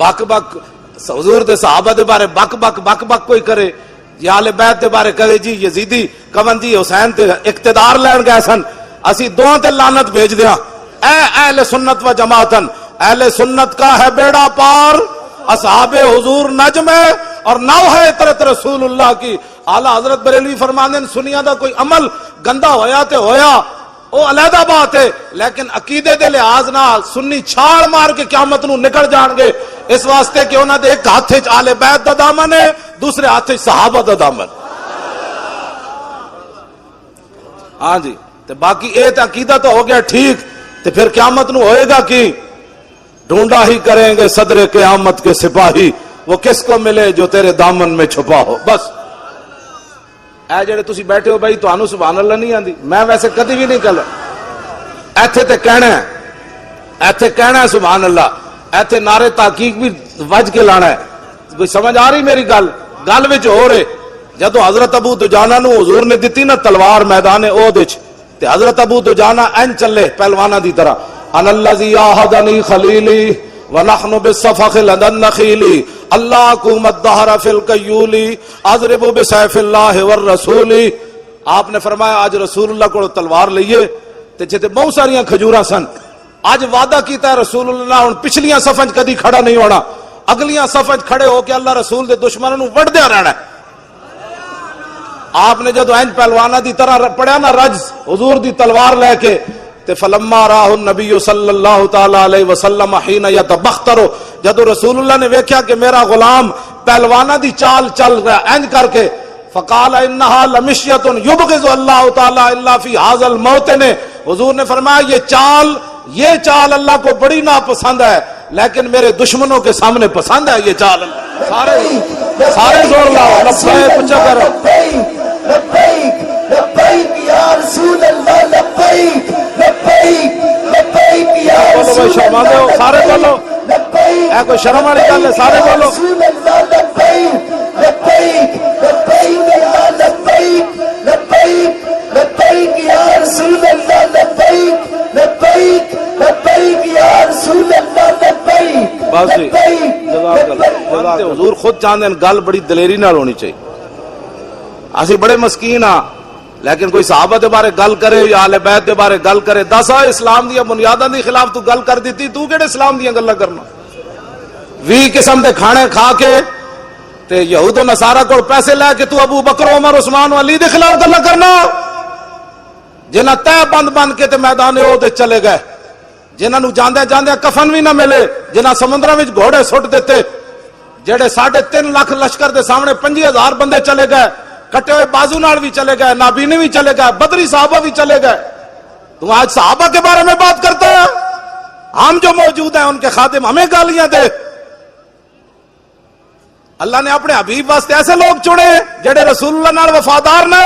بک بک حضور دے صحابہ دے بارے بک بک بک بک کوئی کرے، یا اہل بیت دے بارے کہے جی یزیدی کمندی حسین تے اقتدار لین گئے سن، اسی دوہاں تے لعنت بھیج دیاں۔ اے اہل سنت و جماعتن، اہل سنت کا ہے بیڑا پار، اصحاب حضور نجم ہے اور نو ہے اطرت رسول اللہ کی۔ اعلیٰ حضرت بریلوی فرماندے ہیں سنیاں دا کوئی عمل گندا ہویا تے ہویا، وہ علیحدہ بات ہے، لیکن عقیدے دے لحاظ نال سنی چھاڑ مار کے قیامت نو نکل جان گے، اس واسطے کہ انہاں دے ایک ہاتھ وچ اہل بیت دا دامن ہے، دوسرے ہاتھ وچ صحابہ دا دامن۔ ہاں جی، تے باقی اے تے عقیدہ تو ہو گیا ٹھیک، تے پھر قیامت نو ہوئے گا کی؟ ڈھونڈا ہی کریں گے صدر قیامت کے سپاہی، وہ کس کو ملے جو تیرے دامن میں چھپا ہو۔ بس اے جڑے تسی بیٹھے ہو بھائی تانوں سبحان اللہ نہیں آندی، میں ویسے کدی بھی نہیں کہلا، ایتھے تے کہنا ہے، ایتھے کہنا ہے سبحان اللہ، ایتھے نعرے تحقیق بھی وج کے لانا ہے۔ کوئی سمجھ آ رہی میری گل؟ گل وچ ہو رہے جدو حضرت ابو دجانہ نو حضور نے دتی نا تلوار میدان احد وچ، تے حضرت ابو دجانہ این چلے پہلوانا دی طرح، ان الذی عاہدنی خلیلی ونحن بالصفخ لدى النخیل اللہکم الدہر فی القیولی اضرب بسیف اللہ والرسول۔ آپ نے فرمایا آج رسول اللہ کو تلوار لئیے تے جتے بہت ساریاں کھجوراں سن، آج وعدہ کیتا ہے رسول اللہ ہن پچھلیاں صفحاں کدی کھڑا نہیں ہونا، اگلیاں صفحاں کھڑے ہو کے اللہ رسول دے دشمنوں نو وڑ دیا رہنا ہے۔ آپ نے جدو این پہلوانا دی طرح پڑھیا نا رجز حضور دی تلوار لے کے، تے فلما راہ النبی صلی اللہ تعالی علیہ وسلم حین یتبختر، جدو رسول اللہ نے ویکھیا کہ میرا غلام پہلوانا دی چال چل رہا اینج کر کے، فقال انہا لمشیۃ یبغض اللہ تعالی الا فی ھذا الموطن، حضور نے فرمایا یہ چال اللہ کو بڑی ناپسند ہے لیکن میرے دشمنوں کے سامنے پسند ہے یہ چال۔ سارے زور لاؤ لبیک اونچا کرو، لبیک لبیک یا رسول اللہ، لبیک لبیک لبیک یا رسول اللہ، سارے بولو، اے کوئی شرم والی گل ہے، سارے بولو رسول اللہ، لبیک لبیک لبیک یا لبیک لبیک لبیک یا رسول اللہ، لبیک لبیک لبیک یا رسول اللہ، لبیک بس جی جزاک اللہ۔ حضور خود چاہتے ہیں گل بڑی دلیری نال ہونی چاہیے، اسی بڑے مسکین ہاں، لیکن کوئی صحابہ دے بارے گل کرے یا اہل بیت دے بارے گل کرے، دس اسلام دی بنیاداں دی خلاف تو گل کر دیتی، تو کیڑے اسلام دی گلاں کرنا؟ 20 قسم دے کھانے کھا کے تے یہود و نصارہ کو پیسے لے کے تو ابو بکر عمر عثمان و علی دے خلاف گلاں کرنا، جنہاں تہ بند بند کے تے میدان احد چلے گئے، جنہاں نو جاندے جاندے کفن بھی نہ ملے، جنہاں سمندراں وچ گھوڑے سٹ دیتے، جڑے 3.5 لاکھ لشکر دے سامنے 5000 بندے چلے گئے، کٹے ہوئے بازو نال بھی چلے گئے، نابینے بھی چلے گئے، بدری صحابہ بھی چلے گئے۔ تم آج صحابہ کے بارے میں بات کرتے ہیں، ہم جو موجود ہیں ان کے خادم ہمیں گالیاں دے۔ اللہ نے اپنے حبیب واسطے ایسے لوگ چنے جڑے رسول اللہ نال وفادار نے۔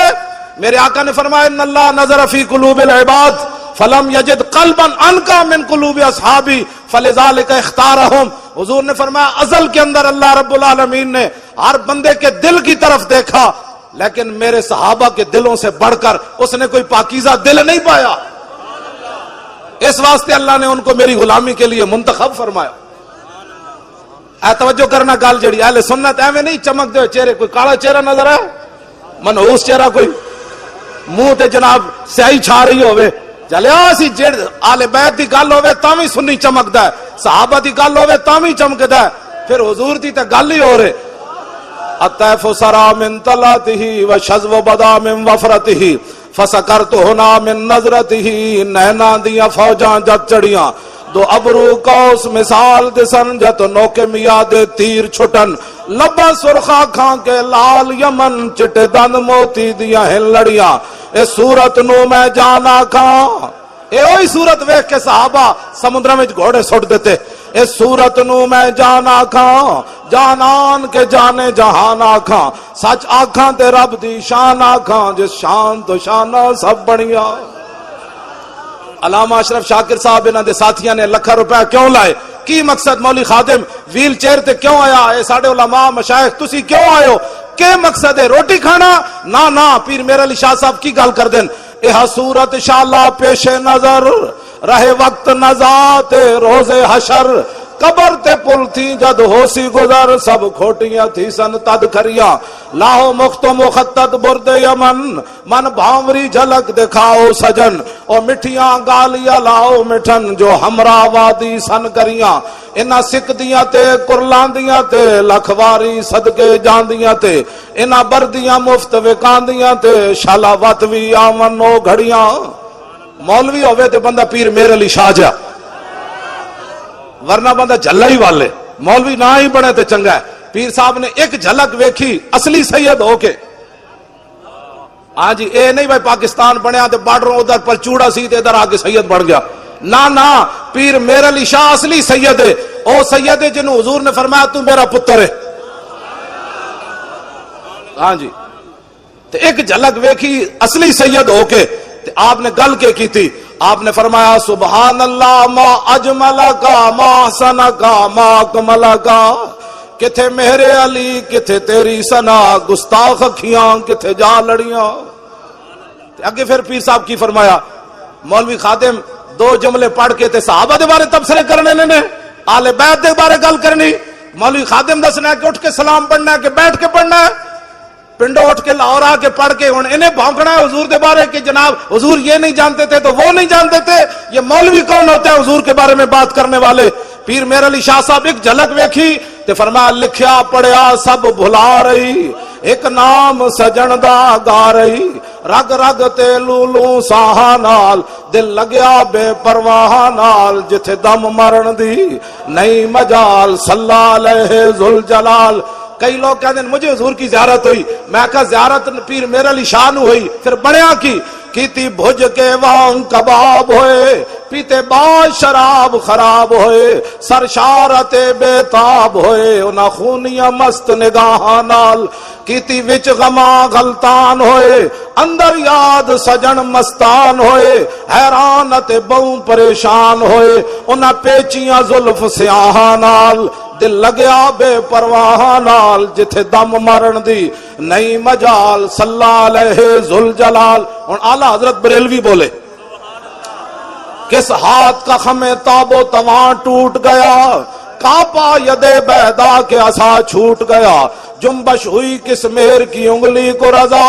میرے آقا نے فرمایا ان اللہ نظر فی قلوب العباد فلم یجد قلبا انقا من قلوب اصحابی فلذلک اختارہم۔ حضور نے فرمایا ازل کے اندر اللہ رب العالمین نے ہر بندے کے دل کی طرف دیکھا، لیکن میرے صحابہ کے دلوں سے بڑھ کر اس نے کوئی پاکیزہ دل نہیں پایا، اس واسطے اللہ نے ان کو میری غلامی کے لیے منتخب فرمایا۔ اے توجہ کرنا گل جڑی اہل سنت ایویں نہیں چمک دے چہرے، کوئی کالا چہرہ نظر ہے منحوس چہرہ، کوئی منہ تے جناب سیاہی چھا رہی ہوئے، چلے اسی جڑ اہل بیت دی گل ہوے تاں وی سنی چمکدا ہے، صحابہ دی گل ہوے تاں وی چمکدا ہے، پھر حضور دی تے گل ہی ہو رہے۔ الطیف سرا من طلعته وشذو بدا من وفرته فسکرت ہنا من نظرته، نینا دیاں فوجاں جت چڑیاں، دو ابرو کوس مثال دسن جت نوکے میاد تیر چھٹن، لبا سرخا کھان کے لال یمن چٹے دند موتی دیاں ہیں لڑیاں، اے صورت نو میں جانا کھاں، اے وہی صورت ویکھ کے صحابہ سمندر میں گھوڑے سٹ دیتے، اے صورت نو میں جانا کھاں، جانان کے جانے جہان آکھاں، سچ آکھاں تے رب دی شان آکھاں، جس شان تو شانہ سب بڑیاں۔ علامہ اشرف شاکر صاحب انہاں دے ساتھیاں نے لکھا روپے کیوں لائے؟ کی مقصد؟ مولوی خادم ویل چیئر تے کیوں آیا؟ اے ساڑے علماء مشایخ تسی کیوں آئے ہو؟ کہ مقصد ہے روٹی کھانا؟ نہ پیر میرا علی شاہ صاحب کی گل کر دین، اے صورت انشاءاللہ پیش نظر رہے وقت نزات روز حشر، قبر تے پل تھی جد ہو سی گزر سب کھوٹیاں تھی سن تد کھریاں لاہو مخت و مخطط برد یمن من بھاوری جھلک دکھاؤ سجن او مٹھیاں گالیاں لاؤ مٹھن جو ہمراہ وادی سن کریاں انہاں سکدیاں تے کرلاندیاں تے لکھواری صدقے جاندیاں تے انہاں بردیاں مفت وکاندیاں تے شالا وت وی آون او گھڑیاں مولوی ہوئے تے بندہ پیر میرے علی شاہ جا ورنہ بندہ جھلا ہی والے مولوی نہ ہی بنے تے چنگا ہے پیر صاحب نے ایک جھلک ویکھی اصلی سید ہو کے ہاں جی اے نہیں بھائی پاکستان بنیا تے بارڈروں ادھر پر چوڑا سی تے ادھر آگے سید بن گیا نہ پیر میرے علی شاہ اصلی سید ہے او سید ہے جنہوں حضور نے فرمایا تو میرا پتر ہے ہاں جی تے ایک جھلک ویکھی اصلی سید ہو کے تے آپ نے گل کے کی تھی آپ نے فرمایا سبحان اللہ ما اجمل کا ما حسن کا ما اکمل کا کتھے میرے علی کتھے تیری سنا گستاخ اکھیاں کتھے جا لڑیاں اگے پھر پیر صاحب کی فرمایا مولوی خادم دو جملے پڑھ کے تے صحابہ دے بارے تبصرے کرنے نے آل بیت دے بارے گل کرنی مولوی خادم دسنا ہے کہ اٹھ کے سلام پڑھنا ہے کہ بیٹھ کے پڑھنا ہے پنڈو اٹھ کے لاہور آ کے پڑھ کے انہیں بھونکنا ہے حضور دے بارے کہ جناب حضور یہ نہیں جانتے تھے تو وہ نہیں جانتے تھے یہ مولوی کون ہوتا ہے حضور کے بارے میں بات کرنے والے پیر میرے علی شاہ صاحب ایک جھلک ویکھی تے فرمایا لکھیا پڑھیا سب بھلا رہی ایک نام سجن دا گا رہی رگ رگ تے لولو ساہا نال دل لگیا بے پرواہ نال جتھے دم مرن دی نہیں مجال صلی علیہ ذوالجلال کئی لوگ کہتے ہیں مجھے حضور کی زیارت ہوئی میں کہا زیارت پیر میرے علی شاہ نو ہوئی پھر بنیا کیتی بھج کے وان کباب ہوئے پیتے بعد شراب خراب ہوئے سرشارت بے تاب ہوئے انہاں خونیاں مست نگاہاں نال کیتی وچ غما غلطان ہوئے اندر یاد سجن مستان ہوئے حیرانت بہوں پریشان ہوئے انہاں پیچیاں زلف سیاہاں نال دل لگیا بے پرواہ نال جتھے دم مرن دی نئی مجال صلی علیہ ذوالجلال اور اعلیٰ حضرت بریلوی بولے کس ہاتھ کا خمِ تاب و تواں ٹوٹ گیا کانپا ید بیدا کے عصا چھوٹ گیا جنبش ہوئی کس مہر کی انگلی کو رضا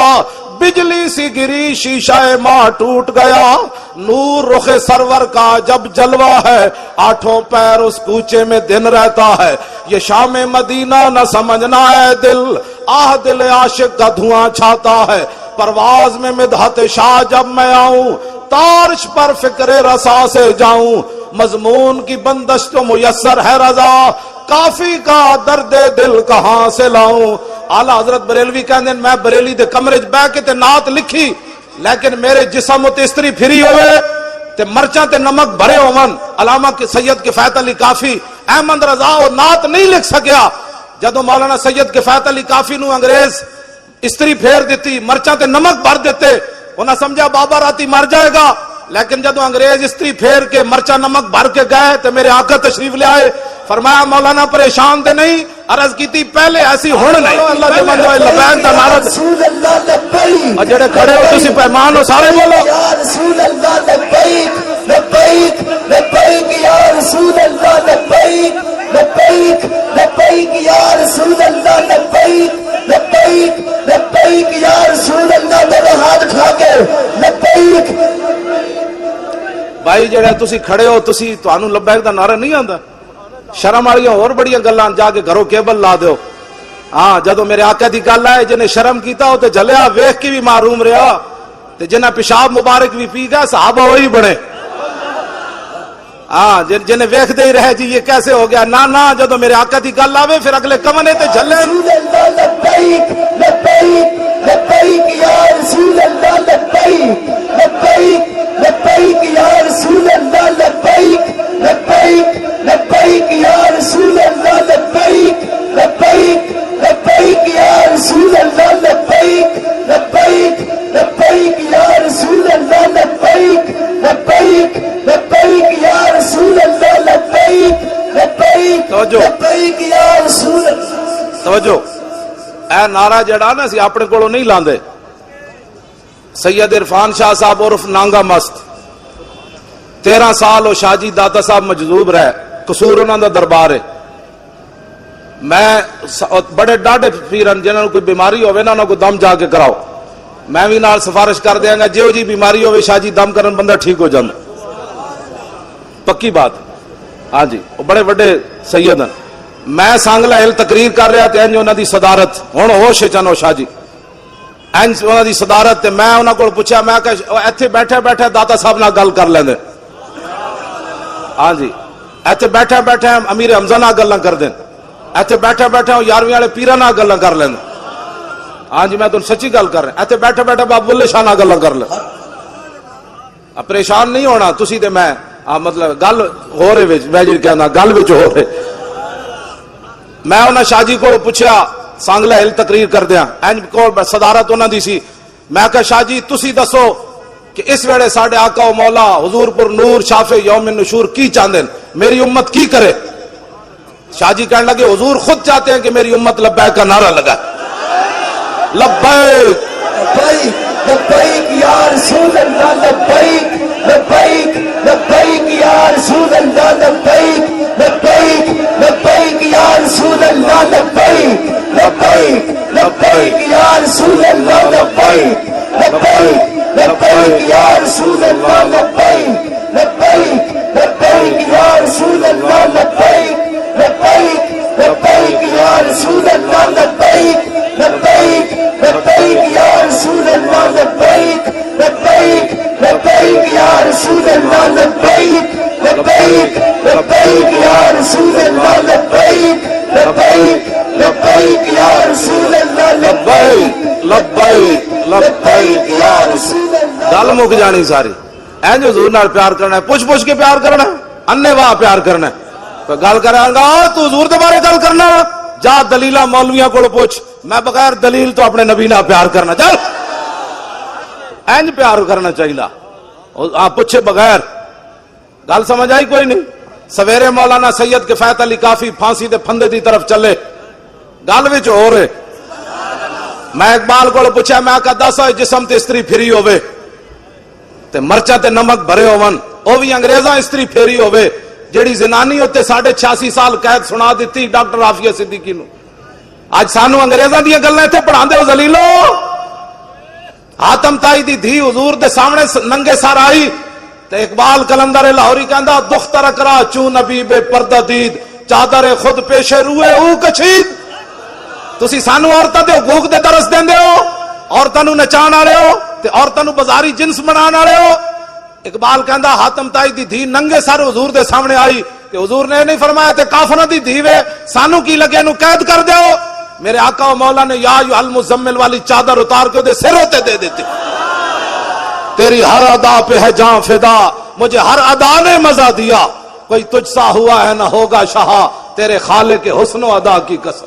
بجلی سی گری شیشہ ماں ٹوٹ گیا نور رخ سرور کا جب جلوہ ہے آٹھوں پیر اس کوچے میں دن رہتا ہے یہ شام مدینہ نہ سمجھنا ہے دل آہ دل عاشق کا دھواں چھاتا ہے پرواز میں مدحت شاہ جب میں آؤں تارش پر فکر رسا سے جاؤں مضمون کی بندش تو میسر ہے رضا کافی کا درد دل کہاں سے لاؤں اعلیٰ حضرت بریلوی کہندے میں بریلی دے کمرے بہ کے تے نعت لکھی لیکن میرے جسم تے استری پھری ہوئے تے مرچاں تے نمک بھرے ہون علامہ سید کفایت علی کافی احمد رضا وہ نعت نہیں لکھ سکیا جدو مولانا سید کفایت علی کافی نو انگریز استری پھیر دیتی مرچاں تے نمک بھر دیتے انہاں سمجھا بابا راتی مر جائے گا لیکن جدو انگریز استری پھیر کے مرچا نمک بھر کے گئے تو میرے آقا تشریف لے آئے فرمایا مولانا پریشان دے نہیں عرض کی تھی پہلے ایسی ہون نہیں اللہ دے من جائے لبیک دا نعرہ اور جڑے کھڑے ہو تسی پیمان ہو سارے بولو یا رسول اللہ لبیک لبیک لبیک یا رسول اللہ لبیک لبیک لبیک یا رسول اللہ لبیک لبیک لبیک یا رسول اللہ دونوں ہاتھ اٹھا کے لبیک بھائی جڑے تسی کھڑے ہو تسی تانوں لبیک دا نعرہ نہیں آندا شرم والیاں اور بڑیاں گلاں جا کے گھروں کیبل لا دیو ہاں جدو میرے آقا دی گل آئے جنہیں شرم کیتا ہو تے جلیا ویکھ کے بھی معروم رہا تے جنہیں پیشاب مبارک بھی پی گیا صحابہ وہی بڑے ہاں جنہیں ویکھ دے ہی رہے جی یہ کیسے ہو گیا نہ جدو میرے آقا دی گل آوے پھر اگلے کمنے تے جھلے رسول اللہ لبیک لبیک لبیک یا رسول اللہ لبیک لبیک لبیک یا رسول اللہ لبیک لبیک لبیک یا رسول اللہ لبیک لبیک لبیک یا رسول اللہ لبیک لبیک لبیک یا رسول اللہ لبیک لبیک لبیک یا رسول اللہ لبیک لبیک لبیک یا رسول اللہ توجہ اے نعرہ جڑا نا سی اپنے کولوں نہیں لاندے سید عرفان شاہ صاحب عرف نانگا مست 13 سال وہ شاہ جی داتا صاحب مجذوب رہے قصور انہوں دا دربار ہے. میں بڑے ڈاڈے پیرن جنہوں نے کوئی بیماری ہوئے نا انہوں کو دم جا کے کراؤ. میں بھی نال سفارش کر دیاں گا جیو جی بیماری ہوئے شاہ جی دم کرن بندہ ٹھیک ہو جاندہ. پکی بات. ہاں جی وہ بڑے بڑے سید ہیں. میں سانگلا ہل تقریر کر رہا تھا انج انہوں دی صدارت ہوں ہوش چنو شاہ جی انج انہوں دی صدارت تے میں انہوں کو پوچھا میں کہ ایتھے بیٹھے بیٹھے داتا صاحب نہ گل کر لیندے. ہاں جی ایتھے بیٹھے بیٹھے امیر حمزہ نہ گلاں کر دیں. ایتھے بیٹھے بیٹھے 11ویں والے پیراں نہ گلاں کر لیندے. ہاں جی میں تم سچی گل کر رہا ہوں. ایتھے بیٹھے بیٹھے بابو اللہ شاہ نہ گلاں کر لیں. پریشان نہیں ہونا تسی تے میں مطلب گل ہو رہے وچ میں جی کہنا گل وچ ہو رہے. میں انہاں شاہ جی کو پوچھا سانگلا ہل تقریر کر دیاں انج کو صدارت انہاں دی سی. میں کہا شاہ جی تسی دسو کہ اس ویلے ساڈے آقا و مولا حضور پر نور شافع یوم النشور کی چاہندے میری امت کی کرے. شاہ جی کہنے لگے حضور خود چاہتے ہیں کہ میری امت لبیک کا نعرہ لگا. لبیک لبیک لبیک یا رسول اللہ لبیک لبیک لبیک یا رسول اللہ لبیک لبیک لبیک یا رسول اللہ لبیک لبیک لبیک یا رسول اللہ لبیک لبیک لبیک یا رسول اللہ لبیک لبیک لبیک یا رسول اللہ لبیک لبیک لبیک یا رسول اللہ لبیک لبیک لبیک یا رسول اللہ لبیک لبیک لبیک یا رسول اللہ لبیک لبیک لبیک یا رسول اللہ لبیک لبیک لبیک یا رسول اللہ لبیک لبیک لبیک یا رسول اللہ. گل مک جانی ساری. این جو حضور نال پیار کرنا ہے پوچھ پوچھ کے پیار کرنا ہے انے واہ پیار کرنا ہے. گل کرا گا تو حضور دے بارے گل کرنا جا دلیلہ مولویاں کو پوچھ. میں بغیر دلیل تو اپنے نبی نال پیار کرنا چل اینج پیار کرنا چاہیے. آپ پوچھے بغیر گل سمجھ آئی کوئی نہیں. سویرے مولانا سید کفایت علی کافی پھانسی دے پھندے دی طرف چلے گل وچ ہو رہے. میں اقبال کو پوچھا میں کہا دس جسم تے استری پھری ہوئے تے مرچا تے نمک بھرے ہون او بھی انگریزاں استری پھیری ہوئے جیڑی زنانی ہوتے 86.5 سال قید سنا دیتی ڈاکٹر عافیہ صدیقی نو. آج سانو انگریزاں دیاں گلاں ایتھے پڑھاندے ہو ذلیلو. حاتم تائی دی دھی حضور دے سامنے ننگے سر آئی تے اقبال کلندر لاہوری کہندا دختر کرا چوں نبی بے پردہ دید چادر خود پیشے روئے او کچھید. تسی سانو عورتاں دے حقوق دے درس دیندے ہو عورتاں نو نچان والے ہو تے عورتاں نو بازاری جنس بنان والے ہو. اقبال کہندا حاتم تائی دی دھی ننگے سر حضور دے سامنے آئی تے حضور نے نہیں فرمایا تے کافراں دی دھی وے سانو کی لگے نو قید کر دیو. میرے آقا و مولا نے یا ایھا المزمل والی چادر اتار کے دے سر ہوتے دے دیتی. تیری ہر ادا پہ ہے جاں فدا مجھے ہر ادا نے مزہ دیا کوئی تجھ سا ہوا ہے نہ ہوگا شہا تیرے خالق کے حسن و ادا کی قسم.